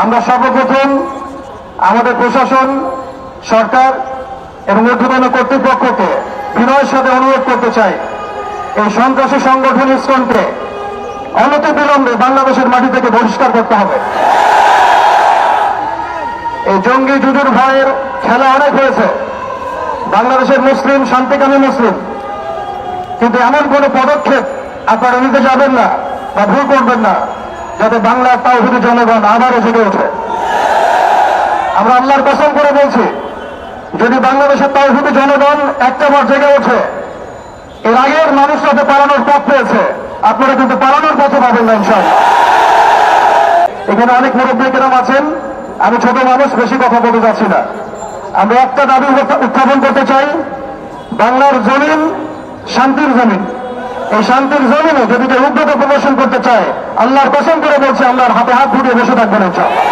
আমরা সর্বপ্রথম আমাদের প্রশাসন, সরকার এবং ঊর্ধ্বতন কর্তৃপক্ষকে বিনয়ের সাথে অনুরোধ করতে চাই, এই সন্ত্রাসী সংগঠন ইসকনকে অনতিবিলম্বে বাংলাদেশের মাটি থেকে বহিষ্কার করতে হবে। এই জঙ্গি জুজুর ভয়ের খেলা অনেক হয়েছে। বাংলাদেশের মুসলিম শান্তিকামী মুসলিম, কিন্তু এমন কোন পদক্ষেপ আপনারা নিতে যাবেন না বা ভুল করবেন না যাতে বাংলার তাওহীদি জনগণ আবারও জেগে ওঠে। আমরা আল্লাহর কসম করে বলছি, যদি বাংলাদেশের তাওহীদি জনগণ একটাবার জেগে ওঠে, এর আগের মানুষরা তো পালানোর পথ পেয়েছে, আপনারা কিন্তু পালানোর পথে পাবেন না ইনশাআল্লাহ। এখানে অনেক মুরব্বী কেরাম আছেন, আমি ছোট মানুষ, বেশি কথা বলতে যাচ্ছি না। আমরা একটা দাবি উত্থাপন করতে চাই, বাংলার জমিন শান্তির জমিন। এই শান্তির জমিনে যদি কেউ উগ্রতা প্রদর্শন করতে চায়, আল্লাহর কসম করে বলছে আমরা হাতে হাত ধুয়ে বসে থাকবেন ইনশাআল্লাহ।